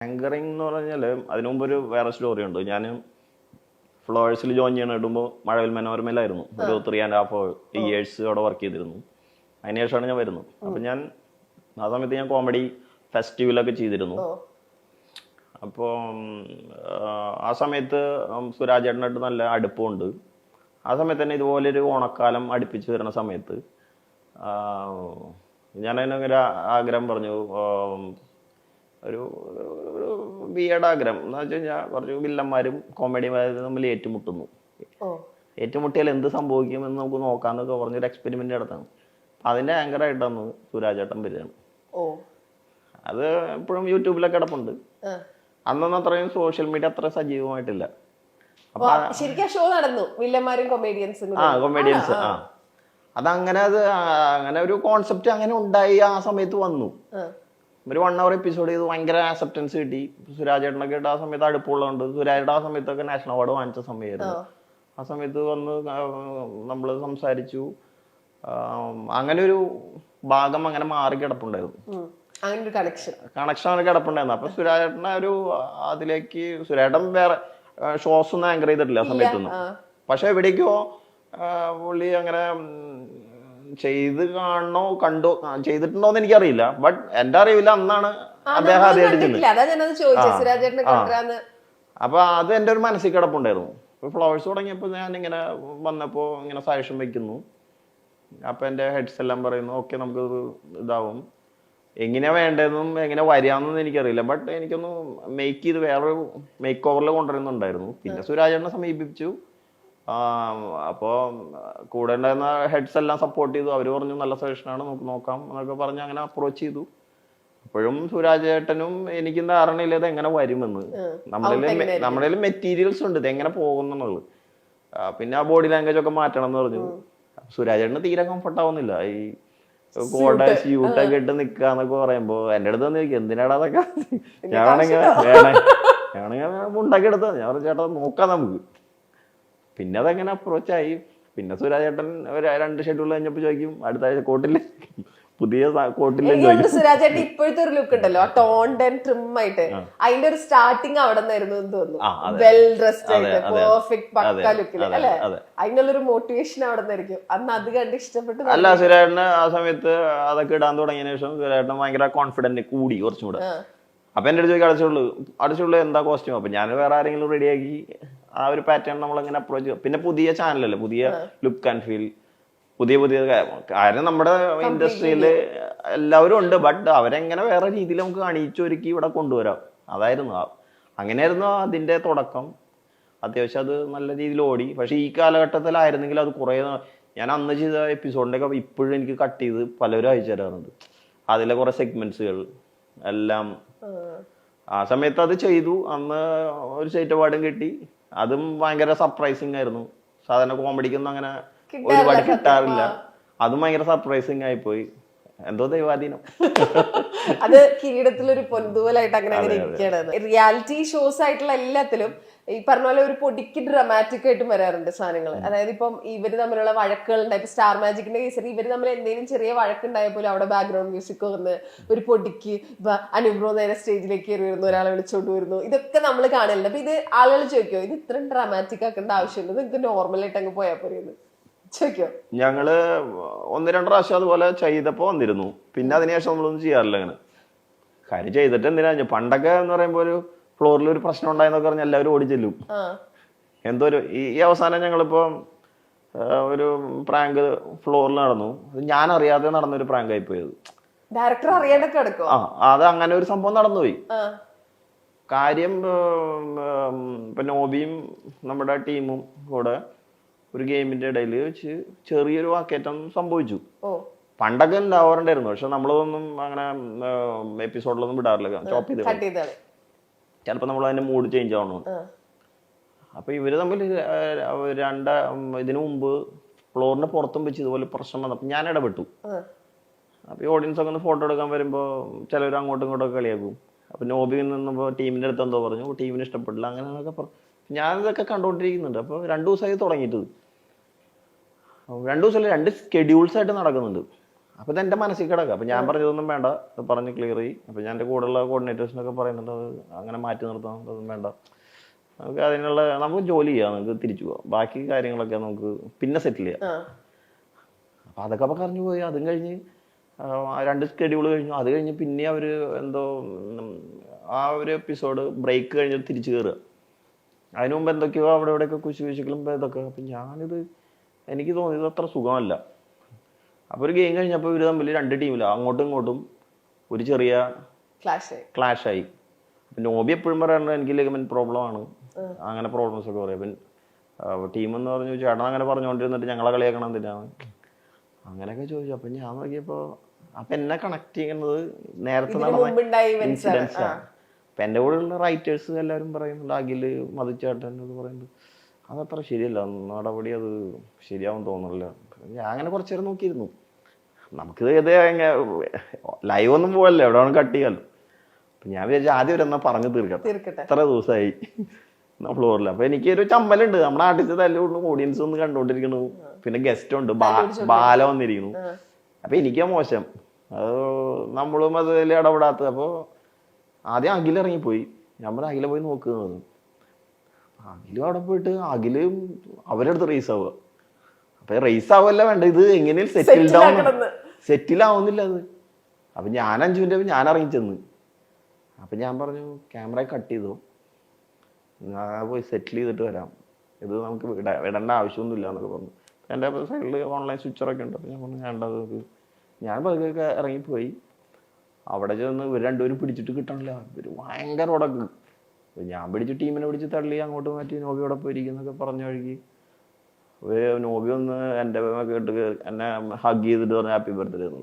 Anchoring എന്ന് പറഞ്ഞാൽ അതിനു മുമ്പ് ഒരു വേറെ സ്റ്റോറി ഉണ്ട്. ഞാൻ ഫ്ലോവേഴ്സിൽ ജോയിൻ ചെയ്യാൻ ഇടുമ്പോൾ മഴവിൽ മനോരമയിലായിരുന്നു. ഒരു 3.5 years അവിടെ വർക്ക് ചെയ്തിരുന്നു. അതിനുശേഷമാണ് ഞാൻ വരുന്നത്. അപ്പം ഞാൻ ആ സമയത്ത് ഞാൻ കോമഡി ഫെസ്റ്റിവലൊക്കെ ചെയ്തിരുന്നു. അപ്പോൾ ആ സമയത്ത് സുരാജേട്ടനായിട്ട് നല്ല അടുപ്പമുണ്ട്. ആ സമയത്ത് തന്നെ ഇതുപോലൊരു ഓണക്കാലം അടുപ്പിച്ച് വരുന്ന സമയത്ത് ഞാനതിനൊരു ആഗ്രഹം പറഞ്ഞു. ഒരു ബിയേഡ് ആഗ്രഹം എന്ന് വെച്ച് കഴിഞ്ഞാൽ കുറച്ച് വില്ലന്മാരും കോമഡിമാരും തമ്മിൽ ഏറ്റുമുട്ടുന്നു. ഏറ്റുമുട്ടിയാൽ എന്ത് സംഭവിക്കുമെന്ന് നമുക്ക് നോക്കാന്നൊക്കെ പറഞ്ഞൊരു എക്സ്പെരിമെന്റ് നടത്താണ്. അതിന്റെ ആങ്കറായിട്ടാണ് സുരാജേട്ടൻ വരികയാണ്. അത് എപ്പോഴും യൂട്യൂബിലൊക്കെ കിടപ്പുണ്ട്. അന്നൊന്നും അത്രയും സോഷ്യൽ മീഡിയ അത്ര സജീവമായിട്ടില്ല. ഷോ നടന്നു വില്ലന്മാരും കൊമേഡിയൻസും. കൊമേഡിയൻസ് അതങ്ങനെ അങ്ങനെ ഒരു കോൺസെപ്റ്റ് അങ്ങനെ ഉണ്ടായി. ആ സമയത്ത് വന്നു ഒരു 1 hour എപ്പിസോഡ് ചെയ്ത് ഭയങ്കര ആക്സെപ്റ്റൻസ് കിട്ടി. സുരാജേട്ടനൊക്കെ ആ സമയത്ത് അടുപ്പമുള്ളതുകൊണ്ട് സുരാജേട്ടൻ ആ സമയത്തൊക്കെ നാഷണൽ അവാർഡ് വാങ്ങിച്ച സമയമായിരുന്നു. ആ സമയത്ത് വന്ന് നമ്മൾ സംസാരിച്ചു. അങ്ങനെ ഒരു ഭാഗം അങ്ങനെ മാറി കിടപ്പുണ്ടായിരുന്നു. കണക്ഷൻ അങ്ങനെ കിടപ്പുണ്ടായിരുന്നു. അപ്പൊ സുരാജേട്ടനെ ഒരു അതിലേക്ക് സുരാജേട്ടൻ വേറെ ഷോസ് ഒന്നും ആങ്കർ ചെയ്തിട്ടില്ല ആ സമയത്തൊന്നും. പക്ഷെ എവിടേക്കോ പുള്ളി അങ്ങനെ ചെയ്ത് കാണണോ കണ്ടോ ചെയ്തിട്ടുണ്ടോന്ന് എനിക്കറിയില്ല. ബട്ട് എന്റെ അറിവില്ല അന്നാണ് അദ്ദേഹം ആദ്യമായിട്ട്. അപ്പൊ അത് എന്റെ ഒരു മനസ്സിൽ കിടപ്പുണ്ടായിരുന്നു. ഇപ്പൊ ഫ്ലവേഴ്സ് തുടങ്ങിയപ്പോ ഞാൻ ഇങ്ങനെ വന്നപ്പോ ഇങ്ങനെ സജഷൻ വെക്കുന്നു. അപ്പൊ എന്റെ ഹെഡ്സ് എല്ലാം പറയുന്നു ഓക്കെ നമുക്ക് ഇതാവും. എങ്ങനെയാ വേണ്ടതെന്നും എങ്ങനെ വരാമെന്നൊന്നും എനിക്കറിയില്ല. ബട്ട് എനിക്കൊന്ന് മേക്ക് ചെയ്ത് വേറൊരു മേക്ക് ഓവറിൽ കൊണ്ടുവരുന്നുണ്ടായിരുന്നു. പിന്നെ സുരാജേട്ടനെ സമീപിച്ചു. അപ്പോൾ കൂടെ ഉണ്ടായിരുന്ന ഹെഡ്സ് എല്ലാം സപ്പോർട്ട് ചെയ്തു. അവർ പറഞ്ഞു നല്ല സജഷനാണ്, നമുക്ക് നോക്കാം എന്നൊക്കെ പറഞ്ഞ് അങ്ങനെ അപ്രോച്ച് ചെയ്തു. അപ്പോഴും സുരാജേട്ടനും എനിക്കും ധാരണയില്ല ഇത് എങ്ങനെ വരുമെന്ന്. നമ്മുടെ മെറ്റീരിയൽസ് ഉണ്ട് ഇത് എങ്ങനെ പോകുന്നുള്ളത്. പിന്നെ ആ ബോഡി ലാംഗ്വേജ് ഒക്കെ മാറ്റണം എന്ന് പറഞ്ഞു. സുരാജേട്ടന് തീരെ കംഫർട്ട് ആവുന്നില്ല. ഈ കോട സ്യൂട്ടൊക്കെ ഇട്ട് നിക്കാന്നൊക്കെ പറയുമ്പോ എന്റെ അടുത്ത് വന്ന് എന്തിനാടാ അതൊക്കെ ഞാനാണെങ്കിൽ ഉണ്ടാക്കി എടുത്ത ഞാൻ പറഞ്ഞു ചേട്ടാ നോക്കാം നമുക്ക്. പിന്നെ അതങ്ങനെ അപ്രോച്ചായി. പിന്നെ സുരാജേട്ടൻ 2 ഷെഡ്യൂൾ കഴിഞ്ഞപ്പോ ചോദിക്കും അടുത്ത ആഴ്ച കോട്ടില്ലേ പുതിയ കോട്ടില്ലേ ചോദിക്കും. സുരാജേട്ടൻ ഇപ്പോഴത്തെ ഒരു ലുക്ക് ഉണ്ടല്ലോ ടോൺഡ് ആൻഡ് ട്രിം ആയിട്ട് അതിന്റെ ഒരു സ്റ്റാർട്ടിങ് അവിടെ നിന്നായിരുന്നു എന്ന് തോന്നുന്നു. വെൽ ഡ്രസ്ഡ് ആയിട്ട് പെർഫെക്റ്റ് പക്ക ലുക്കിൽ അല്ലെ. അതിനുള്ളൊരു മോട്ടിവേഷൻ അവിടെ നിന്നായിരിക്കും. അന്ന് അത് കണ്ട് ഇഷ്ടപ്പെട്ടു. അല്ല സുരാജേട്ടന് ആ സമയത്ത് അതൊക്കെ ഇടാൻ തുടങ്ങിയതിനു ശേഷം സുരാജേട്ടൻ ഭയങ്കര കോൺഫിഡന്റ് കൂടി കുറച്ചും കൂടെ. അപ്പൊ എന്റെ അടുത്ത് ചോദിക്കും അടിച്ചുള്ളൂ എന്താ കോസ്റ്റ്യൂം. അപ്പൊ ഞാൻ വേറെ ആരെങ്കിലും റെഡിയാക്കി ആ ഒരു പാറ്റേൺ നമ്മളങ്ങനെ അപ്രോച്ച് ചെയ്യും. പിന്നെ പുതിയ ചാനലല്ലേ, പുതിയ ലുക്ക് ആൻഡ് ഫീൽ, പുതിയ കാര്യം നമ്മുടെ ഇൻഡസ്ട്രിയില് എല്ലാവരും ഉണ്ട്. ബട്ട് അവരെങ്ങനെ വേറെ രീതിയിൽ നമുക്ക് അണിയിച്ചൊരുക്കി ഇവിടെ കൊണ്ടുവരാം. അതായിരുന്നു അങ്ങനെയായിരുന്നു അതിന്റെ തുടക്കം. അത്യാവശ്യം അത് നല്ല രീതിയിൽ ഓടി. പക്ഷെ ഈ കാലഘട്ടത്തിലായിരുന്നെങ്കിൽ അത് കുറെ ഞാൻ അന്ന് ചെയ്ത എപ്പിസോഡിന്റെ ഒക്കെ ഇപ്പോഴും എനിക്ക് കട്ട് ചെയ്ത് പലരും അയച്ചു തരാറുണ്ട്. അതിലെ കുറെ സെഗ്മെന്റ്സുകൾ എല്ലാം. ആ സമയത്ത് അത് ചെയ്തു. അന്ന് ഒരു സ്റ്റേറ്റ് അവാർഡും കിട്ടി. അതും ഭയങ്കര സർപ്രൈസിങ് ആയിരുന്നു. സാധാരണ കോമഡിക്കൊന്നും അങ്ങനെ ഒരുപാട് കിട്ടാറില്ല. അതും ഭയങ്കര സർപ്രൈസിങ് ആയിപ്പോയി. എന്തോ ദൈവാധീനം. അത് കിരീടത്തിലൊരു പൊൻതൂവലായിട്ട് അങ്ങനെ ഇരിക്കുകയാണ്. റിയാലിറ്റി ഷോസ് ആയിട്ടുള്ള എല്ലാത്തിലും ഈ പറഞ്ഞ പോലെ ഒരു പൊടിക്ക് ഡ്രമാറ്റിക് ആയിട്ടും വരാറുണ്ട് സാധനങ്ങൾ. അതായത് ഇപ്പം ഇവര് തമ്മിലുള്ള വഴക്കുകൾ ഉണ്ടായി. ഇപ്പൊ സ്റ്റാർ മാജിക്കിന്റെ കേസിൽ ഇവര് തമ്മിൽ എന്തെങ്കിലും ചെറിയ വഴക്കുണ്ടായ പോലും അവിടെ ബാക്ക്ഗ്രൗണ്ട് മ്യൂസിക് വന്ന് ഒരു പൊടിക്ക് ഇപ്പൊ അനുബ്രോ നേരെ സ്റ്റേജിലേക്ക് കയറി വരുന്നു, ഒരാളെ വിളിച്ചോണ്ട് വരുന്നു. ഇതൊക്കെ നമ്മൾ കാണലുണ്ട്. അപ്പൊ ഇത് ആളുകൾ ചോദിക്കോ ഇത് ഇത്രയും ഡ്രാമാറ്റിക് ആക്കേണ്ട ആവശ്യമുണ്ട്, നിങ്ങൾക്ക് നോർമലായിട്ട് അങ്ങ് പോയാൽ പോരെയെന്ന് ചോദിക്കോ? ഞങ്ങള് 1-2 പ്രാവശ്യം അതുപോലെ ചെയ്തപ്പോ വന്നിരുന്നു. പിന്നെ അതിനുശേഷം നമ്മളൊന്നും ചെയ്യാറില്ല. അങ്ങനെ കാര്യം ചെയ്തിട്ട് എന്തിനാ. പണ്ടൊക്കെ എന്ന് പറയുമ്പോ ഒരു ഫ്ലോറിൽ ഒരു പ്രശ്നം ഉണ്ടായെന്നൊക്കെ പറഞ്ഞാൽ എല്ലാവരും ഓടിച്ചെല്ലും. എന്തോ ഒരു ഈ അവസാനം ഞങ്ങളിപ്പോ ഒരു പ്രാങ്ക് ഫ്ലോറിൽ നടന്നു. ഞാൻ അറിയാതെ നടന്നൊരു പ്രാങ്ക് ആയി പോയത്. ഡയറക്ടർ അറിയാണ്ടൊക്കെ കിടക്കും. അത് അങ്ങനെ ഒരു സംഭവം നടന്നുപോയി. കാര്യം ഇപ്പൊ നോബിയും നമ്മുടെ ടീമും കൂടെ ഒരു ഗെയിമിന്റെ ഇടയിൽ വെച്ച് ചെറിയൊരു വാക്കേറ്റം സംഭവിച്ചു. പണ്ടൊക്കെ ഉണ്ടാവാറുണ്ടായിരുന്നു. പക്ഷെ നമ്മളതൊന്നും അങ്ങനെ എപ്പിസോഡിലൊന്നും വിടാറില്ല. ചോപ്പ് ചെയ്ത് ചിലപ്പോ നമ്മൾ അതിന്റെ മൂഡ് ചേഞ്ച് ആവണം. അപ്പൊ ഇവര് തമ്മിൽ ഇതിനു മുമ്പ് ഫ്ലോറിന് പുറത്തും വെച്ച് ഇതുപോലെ പ്രശ്നം വന്നപ്പോ ഞാൻ ഇടപെട്ടു. അപ്പൊ ഈ ഓഡിയൻസ് ഒക്കെ ഒന്ന് ഫോട്ടോ എടുക്കാൻ വരുമ്പോ ചിലവർ അങ്ങോട്ടും ഇങ്ങോട്ടൊക്കെ കളിയാക്കും. അപ്പൊ നോബിയിൽ നിന്നപ്പോ ടീമിന്റെ അടുത്ത് എന്തോ പറഞ്ഞു, ടീമിന് ഇഷ്ടപ്പെട്ടില്ല അങ്ങനെയൊക്കെ പറഞ്ഞു. ഞാനിതൊക്കെ കണ്ടുകൊണ്ടിരിക്കുന്നുണ്ട്. അപ്പൊ 2 ദിവസമായി തുടങ്ങിയിട്ട് 2 ദിവസമല്ല 2 സ്കെഡ്യൂൾസ് ആയിട്ട് നടക്കുന്നുണ്ട്. അപ്പോൾ ഇത് എൻ്റെ മനസ്സിൽ കിടക്കുക. അപ്പോൾ ഞാൻ പറഞ്ഞതൊന്നും വേണ്ട, അത് പറഞ്ഞ് ക്ലിയർ ചെയ്യും. അപ്പോൾ ഞാൻ എൻ്റെ കൂടെയുള്ള കോർഡിനേറ്റേഴ്സിനൊക്കെ പറയുന്നുണ്ട് അത് അങ്ങനെ മാറ്റി നിർത്താം, അതൊന്നും വേണ്ട, നമുക്ക് അതിനുള്ള നമുക്ക് ജോലി ചെയ്യാം, നമുക്ക് തിരിച്ചു പോകാം, ബാക്കി കാര്യങ്ങളൊക്കെ നമുക്ക് പിന്നെ സെറ്റിൽ ചെയ്യാം. അപ്പോൾ അതൊക്കെ അപ്പോൾ കറഞ്ഞു പോയി. അതും കഴിഞ്ഞ് 2 സ്കെഡ്യൂൾ കഴിഞ്ഞു. അത് കഴിഞ്ഞ് പിന്നെ അവർ എന്തോ ആ ഒരു എപ്പിസോഡ് ബ്രേക്ക് കഴിഞ്ഞ് തിരിച്ചു കയറുക. അതിനു മുമ്പ് എന്തൊക്കെയോ അവിടെ ഇവിടെയൊക്കെ കുശിക്കലും ഇതൊക്കെ. അപ്പം ഞാനിത് എനിക്ക് തോന്നിയത് അത്ര സുഖമല്ല. അപ്പോൾ ഒരു ഗെയിം കഴിഞ്ഞപ്പോൾ ഇവർ തമ്മിൽ 2 ടീമിലാണ്, അങ്ങോട്ടും ഇങ്ങോട്ടും ഒരു ചെറിയ ക്ലാഷായി. അപ്പം നോബി എപ്പോഴും പറയാറുണ്ട് എനിക്ക് ലിഗമെന്റ് പ്രോബ്ലം ആണ്, അങ്ങനെ പ്രോബ്ലംസ് ഒക്കെ പറയും. അപ്പം ടീം എന്ന് പറഞ്ഞു ചേട്ടൻ അങ്ങനെ പറഞ്ഞുകൊണ്ടിരുന്നിട്ട് ഞങ്ങളെ കളിയാക്കണം എന്തിനാണ് അങ്ങനെയൊക്കെ ചോദിച്ചു. അപ്പം ഞാൻ നോക്കിയപ്പോൾ അപ്പം എന്നെ കണക്ട് ചെയ്യുന്നത് നേരത്തെ നടന്ന ഇൻസിഡൻസാണ്. അപ്പം എൻ്റെ കൂടെയുള്ള റൈറ്റേഴ്സ് എല്ലാവരും പറയുന്നുണ്ട്, അഖില് മധുച്ചേട്ടൻ എന്ന് പറയുന്നത് അതത്ര ശരിയല്ല, നടപടി അത് ശരിയാവും തോന്നുന്നില്ല. ഞാൻ അങ്ങനെ കുറച്ചു നേരം നോക്കിയിരുന്നു. നമുക്കിത് ഇത് ലൈവ് ഒന്നും പോകല്ലേ, എവിടെ വേണം കട്ട് ചെയ്യാമല്ലോ. അപ്പം ഞാൻ വിചാരിച്ചു ആദ്യം വരെ പറഞ്ഞ് തീർക്കട്ടെ, എത്ര ദിവസമായി ഫ്ലോറിൽ. അപ്പം എനിക്കൊരു ചമ്മലുണ്ട്, നമ്മുടെ ആർട്ടിസ്റ്റ് തല്ലുകൊണ്ട് ഓഡിയൻസ് ഒന്ന് കണ്ടുകൊണ്ടിരിക്കുന്നു, പിന്നെ ഗസ്റ്റ് ഉണ്ട് ബാല വന്നിരിക്കുന്നു. അപ്പം എനിക്കാ മോശം, അത് നമ്മളും അതിൽ ഇടപെടാത്തത്. അപ്പോൾ ആദ്യം അഖിൽ ഇറങ്ങിപ്പോയി. നമ്മൾ അഖില പോയി നോക്കുന്നത്, അഖിലും അവിടെ പോയിട്ട് അഖിലും അവരുടെ അടുത്ത് റേസ് ആവുക. അപ്പൊ റേസ് ആവുമല്ല വേണ്ട, ഇത് എങ്ങനെയും സെറ്റിൽ ആവുന്നില്ല അത്. അപ്പൊ ഞാൻ 5 മിനിറ്റ് ഞാൻ ഇറങ്ങിച്ചെന്ന്. അപ്പൊ ഞാൻ പറഞ്ഞു ക്യാമറ കട്ട് ചെയ്തോ, പോയി സെറ്റിൽ ചെയ്തിട്ട് വരാം, ഇത് നമുക്ക് വിടേണ്ട ആവശ്യമൊന്നുമില്ല എന്നൊക്കെ പറഞ്ഞു. എൻ്റെ സൈഡിൽ ഓൺലൈൻ സ്വിച്ചറൊക്കെ ഉണ്ട്. അപ്പം ഞാൻ പറഞ്ഞു വേണ്ടത്, ഞാൻ പതുക്കെ ഇറങ്ങിപ്പോയി. അവിടെ ചെന്ന് ഇവർ രണ്ടുപേരും പിടിച്ചിട്ട് കിട്ടണില്ല, ഇവർ ഭയങ്കര ഉടക്ക്. ഞാൻ പിടിച്ച് ടീമിനെ പിടിച്ച് തള്ളി അങ്ങോട്ട് മാറ്റി നോബി അവിടെ പോയിരിക്കുന്നൊക്കെ പറഞ്ഞ വഴിക്ക് നോബി ഒന്ന് എൻ്റെ കേട്ട് എന്നെ ഹഗ് ചെയ്തിട്ട് പറഞ്ഞു ഹാപ്പി ബർത്ത്ഡേ എന്ന്.